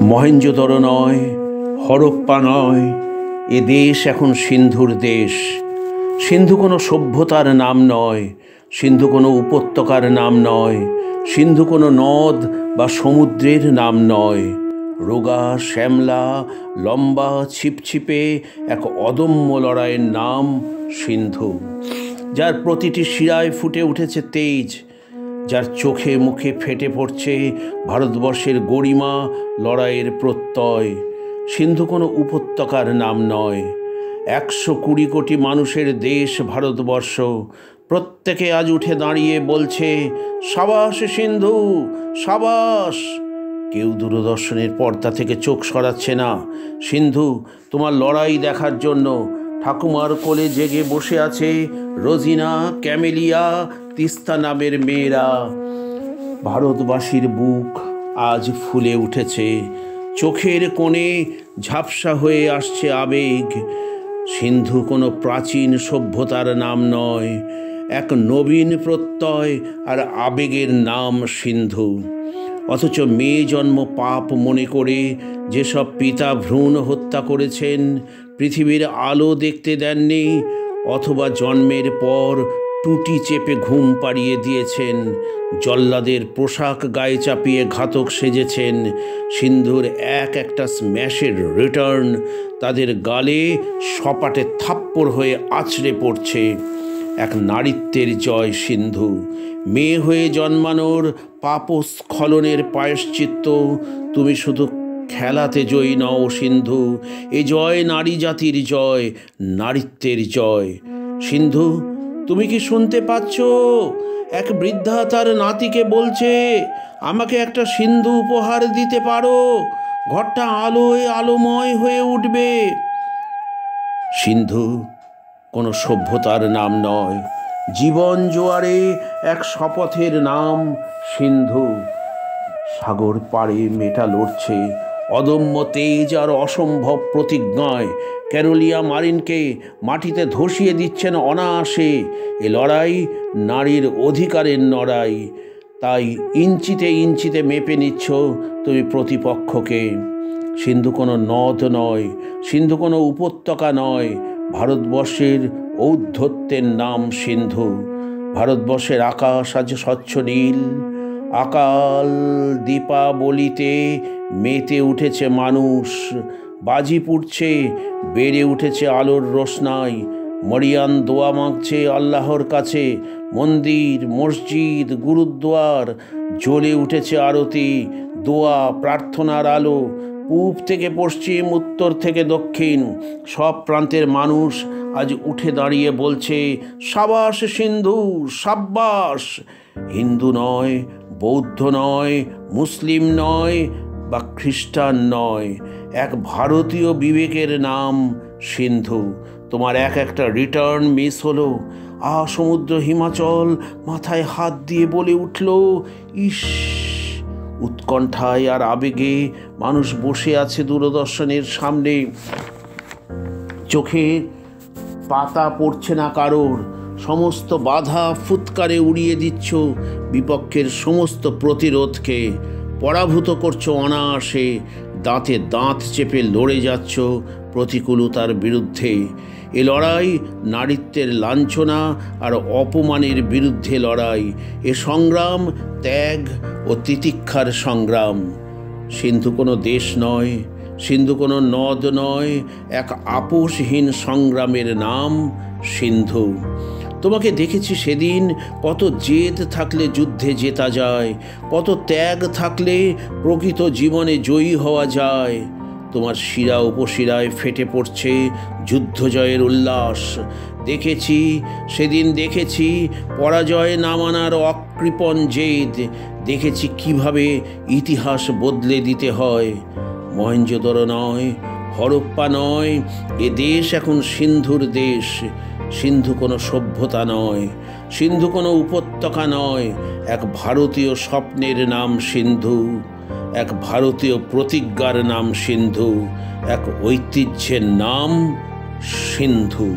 মহেঞ্জোদড়ো নয়, হরপ্পা নয়, এ দেশ এখন সিন্ধুর দেশ। সিন্ধু কোনো সভ্যতার নাম নয়, সিন্ধু কোনো উপত্যকার নাম নয়, সিন্ধু কোনো নদ বা সমুদ্রের নাম নয়। রোগা, শ্যামলা, লম্বা, ছিপছিপে এক অদম্য লড়াইয়ের নাম সিন্ধু, যার প্রতিটি শিরায় ফুটে উঠেছে তেজ, যার চোখে মুখে ফেটে পড়ছে ভারতবর্ষের গরিমা, লড়াইয়ের প্রত্যয়। সিন্ধু কোনো উপত্যকার নাম নয়, 120 কোটি মানুষের দেশ ভারতবর্ষ। প্রত্যেকে আজ উঠে দাঁড়িয়ে বলছে, সাবাস সিন্ধু, সাবাস। কেউ দূরদর্শনের পর্দা থেকে চোখ সরাচ্ছে না। সিন্ধু, তোমার লড়াই দেখার জন্য ঠাকুমার কোলে জেগে বসে আছে রোজিনা, ক্যামেলিয়া, তিস্তা নামের মেয়েরা। ভারতবাসীর বুক আজ ফুলে উঠেছে, চোখের কোণে ঝাপসা হয়ে আসছে আবেগ। সিন্ধু কোনো প্রাচীন সভ্যতার নাম নয়, এক নবীন প্রত্যয় আর আবেগের নাম সিন্ধু। অথচ মেয়ে জন্ম পাপ মনে করে যেসব পিতা ভ্রূণ হত্যা করেছেন, পৃথিবীর আলো দেখতে দেননি, অথবা জন্মের পর টুটি চেপে ঘুম পাড়িয়ে দিয়েছেন, জল্লাদের পোশাক গায়ে চাপিয়ে ঘাতক সেজেছেন, সিন্ধুর এক একটা স্ম্যাশের রিটার্ন তাদের গালে সপাটে থাপ্পড় হয়ে আছড়ে পড়ছে। এক নারীত্বের জয় সিন্ধু, মেয়ে হয়ে জন্মানোর পাপস্খলনের প্রায়শ্চিত্ত। তুমি শুধু খেলাতে জয়ী নও সিন্ধু, এ জয় নারী জাতির জয়, নারীত্বের জয়। সিন্ধু, তুমি কি শুনতে পাচ্ছ? এক বৃদ্ধা তার নাতিকে বলছে, আমাকে একটা সিন্ধু উপহার দিতে পারো, ঘরটা আলোয় আলোময় হয়ে উঠবে। সিন্ধু কোনো সভ্যতার নাম নয়, জীবন জোয়ারে এক শপথের নাম সিন্ধু। সাগর পাড়ে মেটা লড়ছে অদম্য তেজ আর অসম্ভব প্রতিজ্ঞায়। ক্যারোলিয়া মারিনকে মাটিতে ধসিয়ে দিচ্ছেন অনায়াসে। এ লড়াই নারীর অধিকারের লড়াই, তাই ইঞ্চিতে ইঞ্চিতে মেপে নিচ্ছ তুমি প্রতিপক্ষকে। সিন্ধু কোনো নদ নয়, সিন্ধু কোনো উপত্যকা নয়, ভারতবর্ষের ঔদ্ধত্যের নাম সিন্ধু। ভারতবর্ষের আকাশ আজ স্বচ্ছ নীল, আকাল দীপাবলিতে মেতে উঠেছে মানুষ, বাজি পুড়ছে, বেড়ে উঠেছে আলোর রোশনাই। মরিয়ান দোয়া মাগছে আল্লাহর কাছে, মন্দির, মসজিদ, গুরুদ্বার জ্বলে উঠেছে আরতি, দোয়া, প্রার্থনার আলো। পূব থেকে পশ্চিম, উত্তর থেকে দক্ষিণ, সব প্রান্তের মানুষ আজ উঠে দাঁড়িয়ে বলছে, সাবাস সিন্ধু, সাব্বাস। হিন্দু নয়, বৌদ্ধ নয়, মুসলিম নয় বা খ্রিস্টান নয়, এক ভারতীয় বিবেকের নাম সিন্ধু। তোমার এক একটা রিটার্ন মিস হলো। সমুদ্র হিমাচল মাথায় হাত দিয়ে বলে উঠল, ইস। উৎকণ্ঠায় আর আবেগে মানুষ বসে আছে দূরদর্শনের সামনে, চোখে পাতা পড়ছে না কারোর। সমস্ত বাধা ফুৎকারে উড়িয়ে দিচ্ছ, বিপক্ষের সমস্ত প্রতিরোধকে পরাভূত করছো অনায়াসে। দাঁতে দাঁত চেপে লড়ে যাচ্ছ প্রতিকূলতার বিরুদ্ধে। এ লড়াই নারীত্বের লাঞ্ছনা আর অপমানের বিরুদ্ধে লড়াই। এ সংগ্রাম ত্যাগ ও তিতিক্ষার সংগ্রাম। সিন্ধু কোনো দেশ নয়, সিন্ধু কোনো নদ নয়, এক আপোষহীন সংগ্রামের নাম সিন্ধু। তোমাকে দেখেছি সেদিন, কত জেদ থাকলে যুদ্ধে জেতা যায়, কত ত্যাগ থাকলে প্রকৃত জীবনে জয়ী হওয়া যায়। তোমার শিরা উপশিরায় ফেটে পড়ছে যুদ্ধ জয়ের উল্লাস। দেখেছি সেদিন, দেখেছি পরাজয় না মানার অকৃপণ জেদ, দেখেছি কিভাবে ইতিহাস বদলে দিতে হয়। মহেঞ্জোদড়ো নয়, হরপ্পা নয়, এ দেশ এখন সিন্ধুর দেশ। সিন্ধু কোনো সভ্যতা নয়, সিন্ধু কোনো উপত্যকা নয়, এক ভারতীয় স্বপ্নের নাম সিন্ধু, এক ভারতীয় প্রতিজ্ঞার নাম সিন্ধু, এক ঐতিহ্যের নাম সিন্ধু।